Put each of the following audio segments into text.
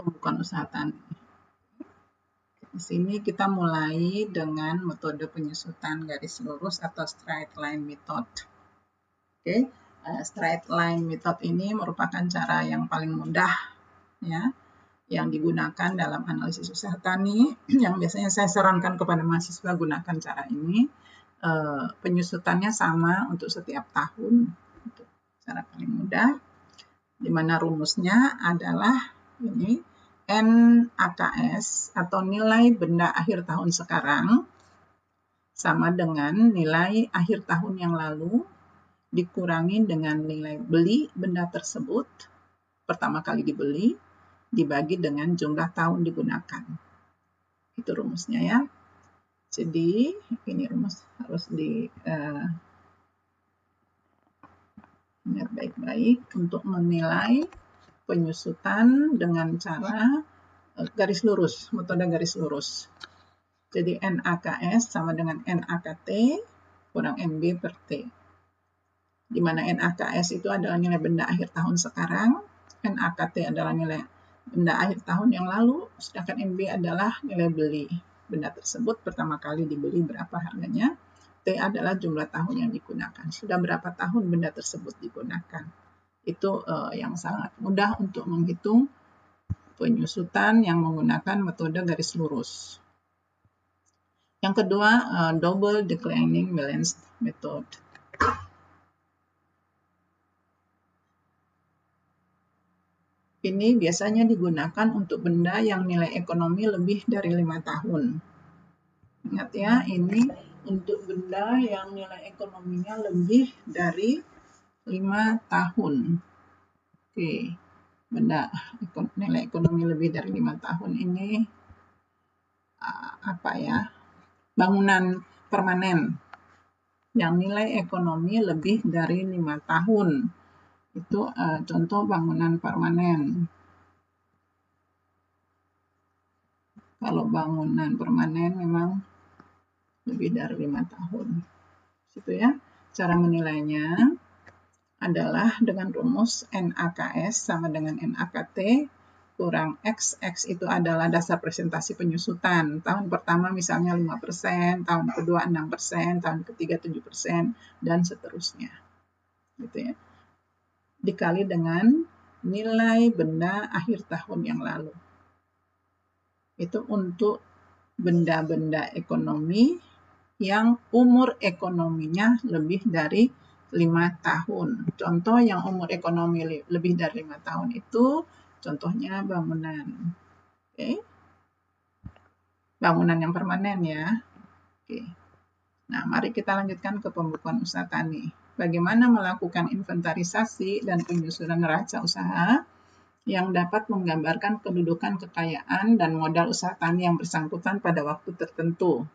pembukuan usaha tani. Di sini kita mulai dengan metode penyusutan garis lurus atau straight line method. Oke, straight line method ini merupakan cara yang paling mudah ya, yang digunakan dalam analisis usaha tani. Yang biasanya saya sarankan kepada mahasiswa gunakan cara ini. Penyusutannya sama untuk setiap tahun. Itu cara paling mudah. Di mana rumusnya adalah ini NAKS atau nilai benda akhir tahun sekarang sama dengan nilai akhir tahun yang lalu dikurangi dengan nilai beli benda tersebut pertama kali dibeli dibagi dengan jumlah tahun digunakan. Itu rumusnya ya. Jadi ini rumus harus ingat baik-baik untuk menilai penyusutan dengan cara garis lurus, metode garis lurus. Jadi NAKS sama dengan NAKT kurang NB per T. Di mana NAKS itu adalah nilai benda akhir tahun sekarang, NAKT adalah nilai benda akhir tahun yang lalu, sedangkan NB adalah nilai beli benda tersebut pertama kali dibeli berapa harganya. T adalah jumlah tahun yang digunakan. Sudah berapa tahun benda tersebut digunakan. Itu yang sangat mudah untuk menghitung penyusutan yang menggunakan metode garis lurus. Yang kedua, double declining balance method. Ini biasanya digunakan untuk benda yang nilai ekonomi lebih dari 5 tahun. Ingat ya, ini untuk benda yang nilai ekonominya lebih dari 5 tahun. Oke, benda nilai ekonomi lebih dari 5 tahun ini apa ya? Bangunan permanen yang nilai ekonomi lebih dari 5 tahun. Itu contoh bangunan permanen. Kalau bangunan permanen memang lebih dari 5 tahun. Situ ya. Cara menilainya adalah dengan rumus NAKS sama dengan NAKT kurang X. X itu adalah dasar presentasi penyusutan. Tahun pertama misalnya 5%, tahun kedua 6%, tahun ketiga 7%, dan seterusnya. Gitu ya. Dikali dengan nilai benda akhir tahun yang lalu. Itu untuk benda-benda ekonomi yang umur ekonominya lebih dari 5 tahun. Contoh yang umur ekonomi lebih dari 5 tahun itu contohnya bangunan. Oke. Bangunan yang permanen ya. Oke. Nah, mari kita lanjutkan ke pembukuan usaha tani. Bagaimana melakukan inventarisasi dan penyusunan neraca usaha yang dapat menggambarkan kedudukan kekayaan dan modal usaha tani yang bersangkutan pada waktu tertentu.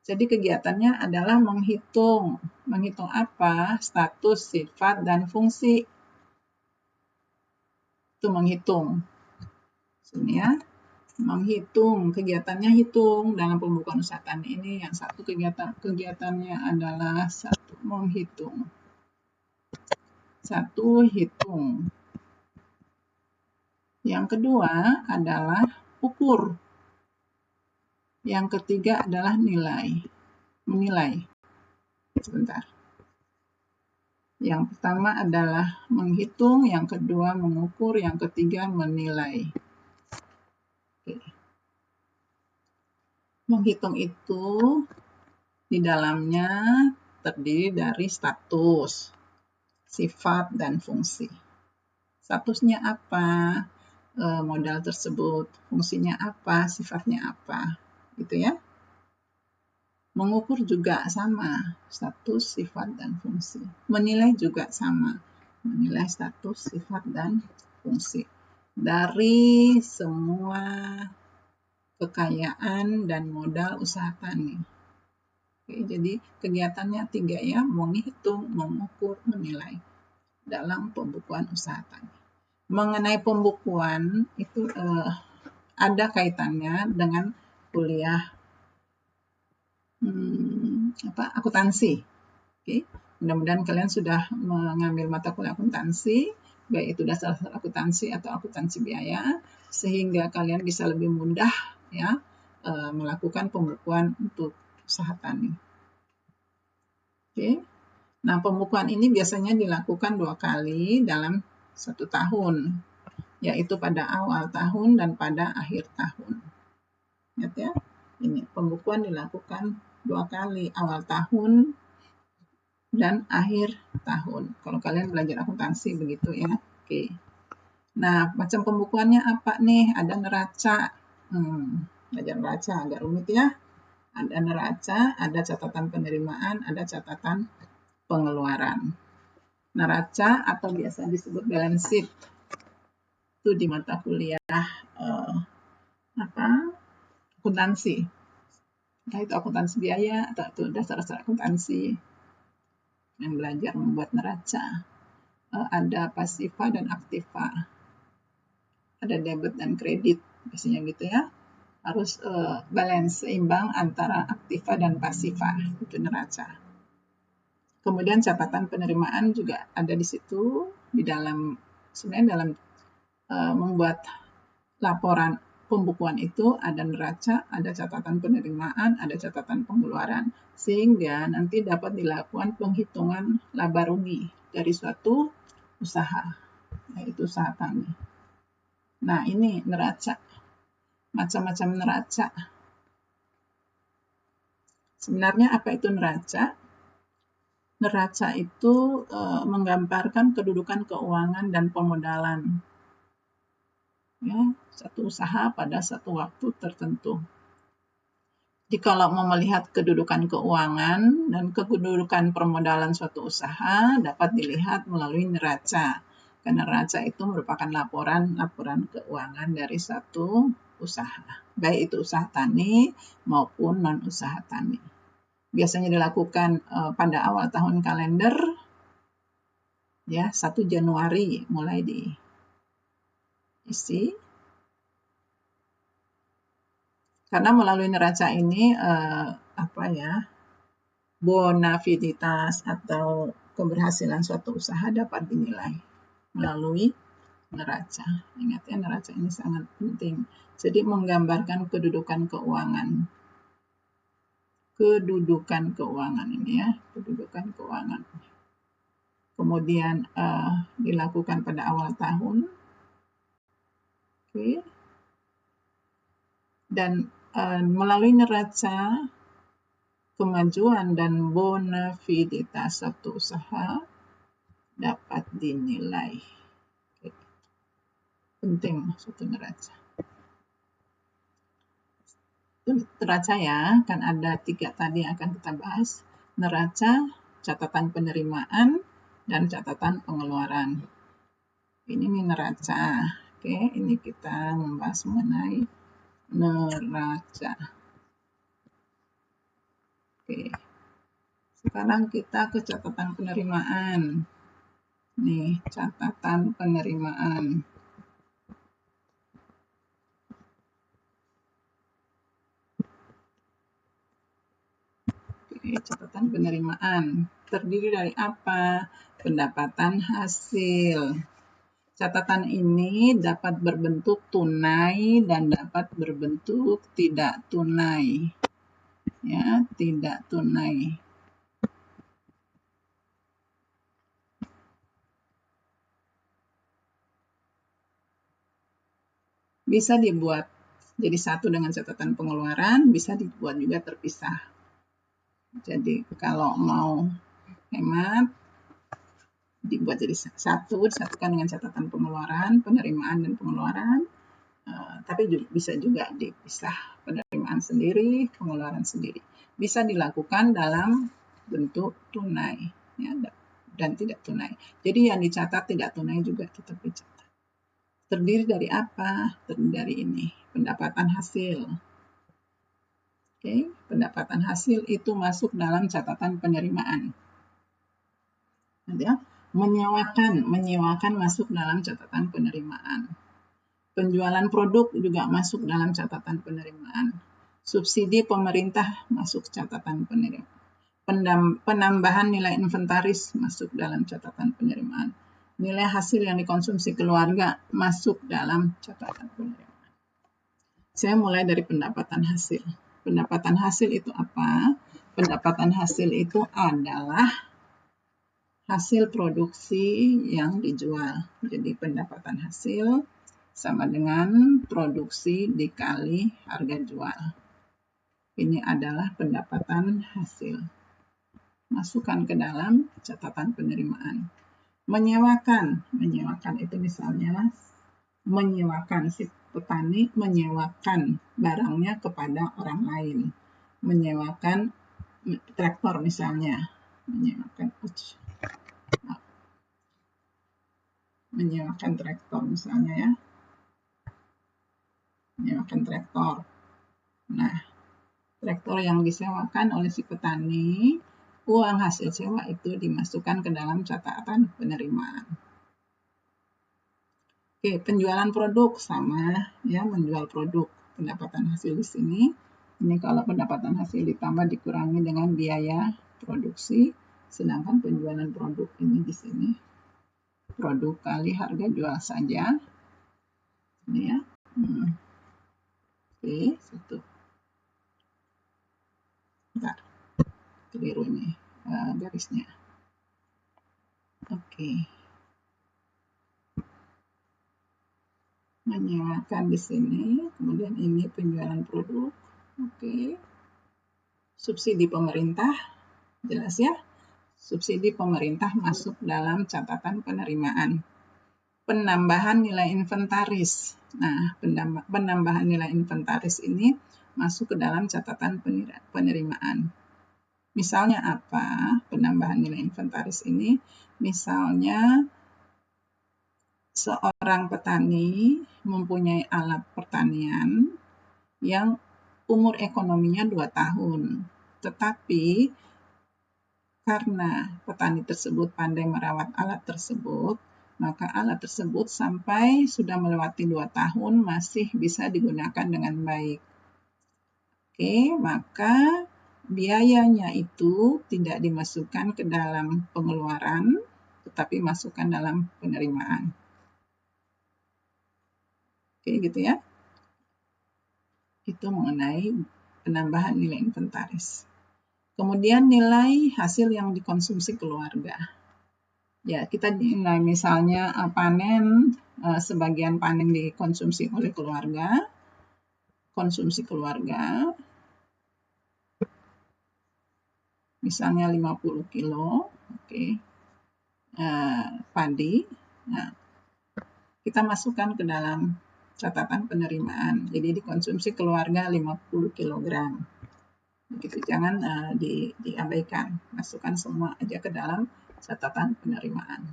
Jadi kegiatannya adalah menghitung. Menghitung apa? Status, sifat, dan fungsi. Itu menghitung. Sini ya. Menghitung. Kegiatannya hitung. Dalam pembukuan usaha tani ini yang satu kegiatannya adalah satu menghitung. Satu hitung. Yang kedua adalah ukur. Yang ketiga adalah menilai. Sebentar. Yang pertama adalah menghitung, yang kedua mengukur, yang ketiga menilai. Oke. Menghitung itu di dalamnya terdiri dari status, sifat, dan fungsi. Statusnya apa? Modal tersebut, fungsinya apa, sifatnya apa, gitu ya. Mengukur juga sama, status, sifat, dan fungsi. Menilai juga sama, menilai status, sifat, dan fungsi. Dari semua kekayaan dan modal usaha tani. Oke, jadi kegiatannya 3 ya, menghitung, mengukur, menilai dalam pembukuan usaha tani. Mengenai pembukuan itu ada kaitannya dengan kuliah akuntansi. Oke. Mudah-mudahan kalian sudah mengambil mata kuliah akuntansi. baik itu dasar akuntansi atau akuntansi biaya, sehingga kalian bisa lebih mudah ya melakukan pembukuan untuk usaha tani. Oke. Nah, pembukuan ini biasanya dilakukan 2 kali dalam 1 tahun, yaitu pada awal tahun dan pada akhir tahun. Ingat ya, ini pembukuan dilakukan 2 kali, awal tahun dan akhir tahun. Kalau kalian belajar akuntansi begitu ya. Oke. Nah, macam pembukuannya apa nih? Ada neraca. Belajar neraca agak rumit ya. Ada neraca, ada catatan penerimaan, ada catatan pengeluaran. Neraca atau biasa disebut balance sheet itu di mata kuliah akuntansi. Nah, itu akuntansi biaya atau itu dasar-dasar akuntansi yang belajar membuat neraca. Ada pasifa dan aktiva. Ada debit dan kredit, biasanya gitu ya. Harus balance, seimbang antara aktiva dan pasifa, itu neraca. Kemudian catatan penerimaan juga ada di situ, di dalam sebenarnya dalam membuat laporan pembukuan itu ada neraca, ada catatan penerimaan, ada catatan pengeluaran, sehingga nanti dapat dilakukan penghitungan laba rugi dari suatu usaha, yaitu usaha tani. Nah, ini neraca, macam-macam neraca. Sebenarnya apa itu neraca? Neraca itu menggambarkan kedudukan keuangan dan pemodalan ya, satu usaha pada satu waktu tertentu. Jadi kalau mau melihat kedudukan keuangan dan kedudukan permodalan suatu usaha dapat dilihat melalui neraca. Karena neraca itu merupakan laporan keuangan dari satu usaha, baik itu usaha tani maupun non-usaha tani. Biasanya dilakukan pada awal tahun kalender, ya 1 Januari mulai diisi. Karena melalui neraca ini bonafinitas atau keberhasilan suatu usaha dapat dinilai melalui neraca. Ingat ya, neraca ini sangat penting. Jadi menggambarkan kedudukan keuangan. Kedudukan keuangan ini ya, kedudukan keuangan. Kemudian dilakukan pada awal tahun. Oke. Dan melalui neraca kemajuan dan bonafinitas suatu usaha dapat dinilai. Oke. Penting suatu neraca. Neraca ya, kan ada 3 tadi yang akan kita bahas. Neraca, catatan penerimaan, dan catatan pengeluaran. Ini nih neraca. Oke, ini kita membahas mengenai neraca. Oke. Sekarang kita ke catatan penerimaan. Nih, catatan penerimaan. Oke, catatan penerimaan. Terdiri dari apa? Pendapatan hasil. Catatan ini dapat berbentuk tunai dan dapat berbentuk tidak tunai. Ya, tidak tunai. Bisa dibuat jadi satu dengan catatan pengeluaran, bisa dibuat juga terpisah. Jadi kalau mau hemat, dibuat jadi satu, disatukan dengan catatan pengeluaran, penerimaan dan pengeluaran. Tapi bisa juga dipisah, penerimaan sendiri, pengeluaran sendiri. Bisa dilakukan dalam bentuk tunai ya, dan tidak tunai. Jadi yang dicatat tidak tunai juga tetap dicatat. Terdiri dari apa? Terdiri dari ini, pendapatan hasil. Oke, pendapatan hasil itu masuk dalam catatan penerimaan. Ya, menyewakan masuk dalam catatan penerimaan. Penjualan produk juga masuk dalam catatan penerimaan. Subsidi pemerintah masuk catatan penerimaan. Penambahan nilai inventaris masuk dalam catatan penerimaan. nilai hasil yang dikonsumsi keluarga masuk dalam catatan penerimaan. Saya mulai dari pendapatan hasil. Pendapatan hasil itu apa? Pendapatan hasil itu adalah hasil produksi yang dijual. Jadi pendapatan hasil sama dengan produksi dikali harga jual. Ini adalah pendapatan hasil. Masukkan ke dalam catatan penerimaan. Menyewakan itu misalnya menyewakan, si petani menyewakan barangnya kepada orang lain. Menyewakan traktor misalnya, menyewakan traktor misalnya ya. Menyewakan traktor. Nah, traktor yang disewakan oleh si petani, uang hasil sewa itu dimasukkan ke dalam catatan penerimaan. Oke, penjualan produk sama ya, menjual produk. Pendapatan hasil di sini. Ini kalau pendapatan hasil ditambah dikurangi dengan biaya produksi, sedangkan penjualan produk ini di sini produk kali harga jual saja. Ini ya. Oke, satu. Bentar. Keliru nih garisnya. Oke. Menyewakan di sini, kemudian ini penjualan produk. Oke. Subsidi pemerintah, jelas ya. Subsidi pemerintah masuk dalam catatan penerimaan. Penambahan nilai inventaris. Nah, penambahan nilai inventaris ini masuk ke dalam catatan penerimaan. Misalnya apa? Penambahan nilai inventaris ini, misalnya seorang petani mempunyai alat pertanian yang umur ekonominya 2 tahun. Tetapi karena petani tersebut pandai merawat alat tersebut, maka alat tersebut sampai sudah melewati 2 tahun masih bisa digunakan dengan baik. Oke, maka biayanya itu tidak dimasukkan ke dalam pengeluaran, tetapi masukkan dalam penerimaan. Oke, gitu ya. Itu mengenai penambahan nilai inventaris. Kemudian nilai hasil yang dikonsumsi keluarga. Ya, kita nilai misalnya panen, sebagian panen dikonsumsi oleh keluarga, konsumsi keluarga, misalnya 50 kilo, oke, padi. Nah, kita masukkan ke dalam catatan penerimaan. Jadi dikonsumsi keluarga 50 kg. Begitu, jangan diabaikan. Masukkan semua aja ke dalam catatan penerimaan.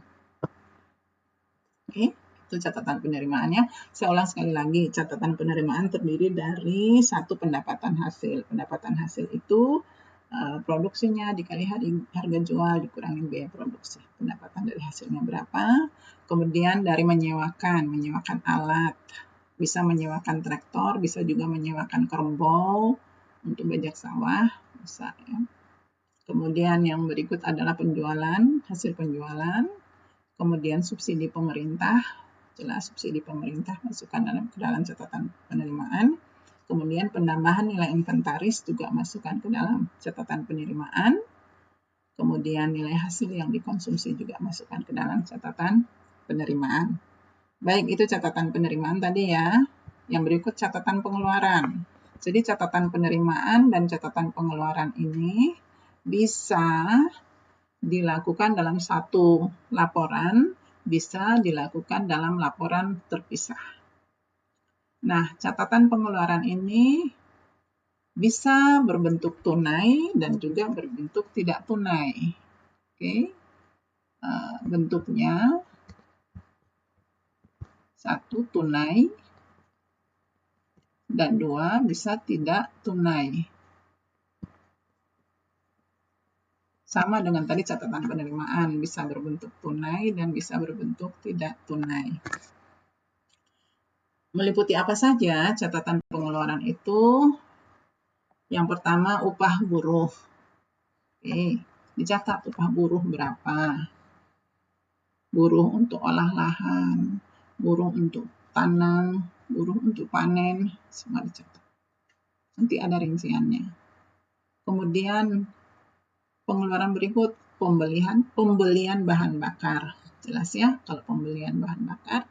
Oke, itu catatan penerimaannya. Saya ulang sekali lagi, catatan penerimaan terdiri dari satu pendapatan hasil. Pendapatan hasil itu produksinya dikali harga jual dikurangi biaya produksi. Pendapatan dari hasilnya berapa? Kemudian dari menyewakan alat. Bisa menyewakan traktor, bisa juga menyewakan kerbau untuk bajak sawah, bisa ya. Kemudian yang berikut adalah penjualan, hasil penjualan. Kemudian subsidi pemerintah, jelas subsidi pemerintah masukkan ke dalam catatan penerimaan. Kemudian penambahan nilai inventaris juga masukkan ke dalam catatan penerimaan. Kemudian nilai hasil yang dikonsumsi juga masukkan ke dalam catatan penerimaan. Baik, itu catatan penerimaan tadi ya. Yang berikut catatan pengeluaran. Jadi catatan penerimaan dan catatan pengeluaran ini bisa dilakukan dalam satu laporan, bisa dilakukan dalam laporan terpisah. Nah, catatan pengeluaran ini bisa berbentuk tunai dan juga berbentuk tidak tunai. Oke, bentuknya 1 tunai dan 2 bisa tidak tunai. Sama dengan tadi catatan penerimaan, bisa berbentuk tunai dan bisa berbentuk tidak tunai. Meliputi apa saja catatan pengeluaran itu? Yang pertama, upah buruh. Oke, dicatat upah buruh berapa. buruh untuk olah lahan, buruh untuk tanam, buruh untuk panen, semua dicatat. Nanti ada rinciannya. Kemudian pengeluaran berikut, pembelian bahan bakar. Jelas ya, kalau pembelian bahan bakar,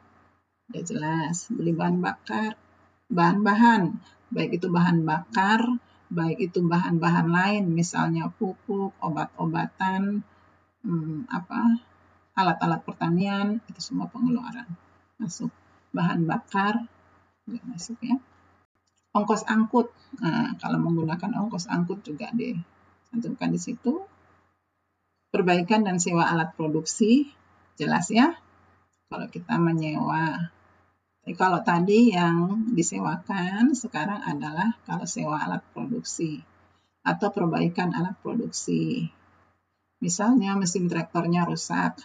udah jelas. Beli bahan bakar, bahan-bahan, baik itu bahan bakar, baik itu bahan-bahan lain, misalnya pupuk, obat-obatan, alat-alat pertanian, itu semua pengeluaran. Masuk. Bahan bakar, masuk ya. Ongkos angkut, nah, kalau menggunakan ongkos angkut juga dicantumkan di situ. Perbaikan dan sewa alat produksi, jelas ya. Kalau kita menyewa, kalau tadi yang disewakan sekarang adalah kalau sewa alat produksi atau perbaikan alat produksi. Misalnya mesin traktornya rusak,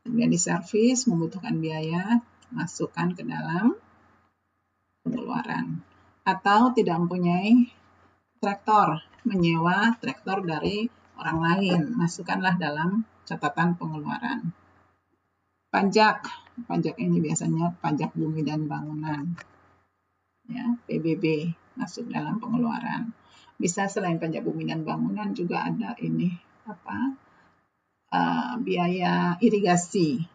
kemudian diservis, membutuhkan biaya, masukkan ke dalam pengeluaran. Atau tidak mempunyai traktor, menyewa traktor dari orang lain, masukkanlah dalam catatan pengeluaran. Pajak ini biasanya pajak bumi dan bangunan, ya, PBB masuk dalam pengeluaran. Bisa selain pajak bumi dan bangunan juga ada ini biaya irigasi.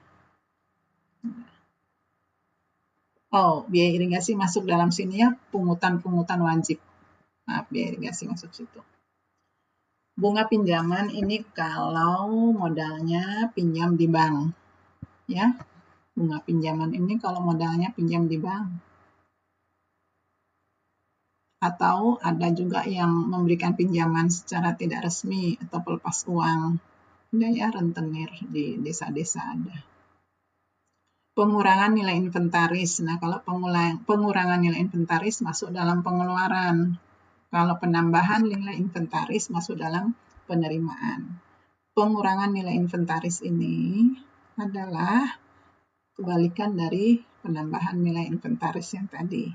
Biaya irigasi masuk dalam sini ya, pungutan wajib. Nah, biaya irigasi masuk situ. Bunga pinjaman ini kalau modalnya pinjam di bank, ya. Bunga pinjaman ini kalau modalnya pinjam di bank. Atau ada juga yang memberikan pinjaman secara tidak resmi atau pelepas uang. Ada ya, rentenir di desa-desa ada. Pengurangan nilai inventaris. Nah, kalau pengurangan nilai inventaris masuk dalam pengeluaran. Kalau penambahan nilai inventaris masuk dalam penerimaan. Pengurangan nilai inventaris ini adalah kebalikan dari penambahan nilai inventaris yang tadi.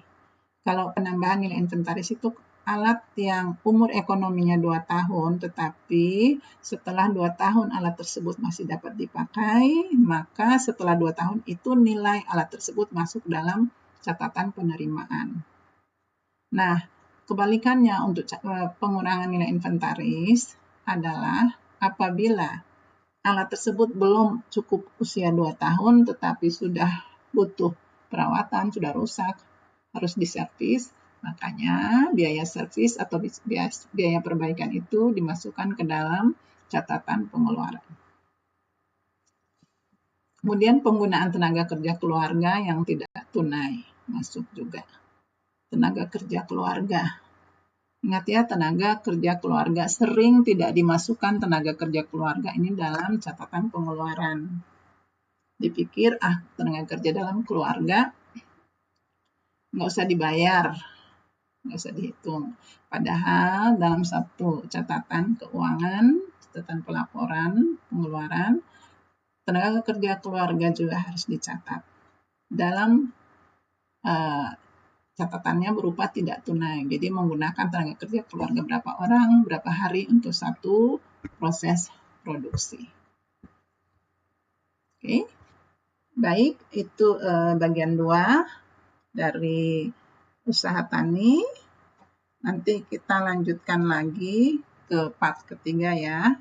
Kalau penambahan nilai inventaris itu alat yang umur ekonominya 2 tahun, tetapi setelah 2 tahun alat tersebut masih dapat dipakai, maka setelah 2 tahun itu nilai alat tersebut masuk dalam catatan penerimaan. Nah, kebalikannya untuk pengurangan nilai inventaris adalah apabila alat tersebut belum cukup usia 2 tahun, tetapi sudah butuh perawatan, sudah rusak, harus diservis, makanya biaya servis atau biaya perbaikan itu dimasukkan ke dalam catatan pengeluaran. Kemudian penggunaan tenaga kerja keluarga yang tidak tunai masuk juga. Tenaga kerja keluarga. Ingat ya, tenaga kerja keluarga sering tidak dimasukkan tenaga kerja keluarga ini dalam catatan pengeluaran. Dipikir, tenaga kerja dalam keluarga nggak usah dibayar, nggak usah dihitung. Padahal dalam satu catatan keuangan, catatan pelaporan pengeluaran, tenaga kerja keluarga juga harus dicatat. Dalam catatannya berupa tidak tunai. Jadi menggunakan tenaga kerja keluarga berapa orang, berapa hari untuk satu proses produksi. Oke. Baik, itu bagian 2 dari usaha tani. Nanti kita lanjutkan lagi ke part ketiga ya.